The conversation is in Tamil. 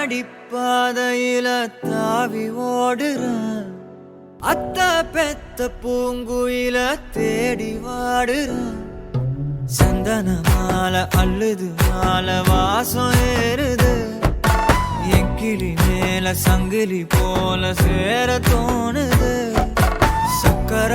அடிப்பாதையில தாவி ஓடுறான். அத்த பெத்த பூங்குயில தேடி வாடுறான். சந்தன மாலை அள்ளுது மாலை வாசம் ஏறுது. என் கிளி மேல சங்கிலி போல சேர தோணுது. சக்கர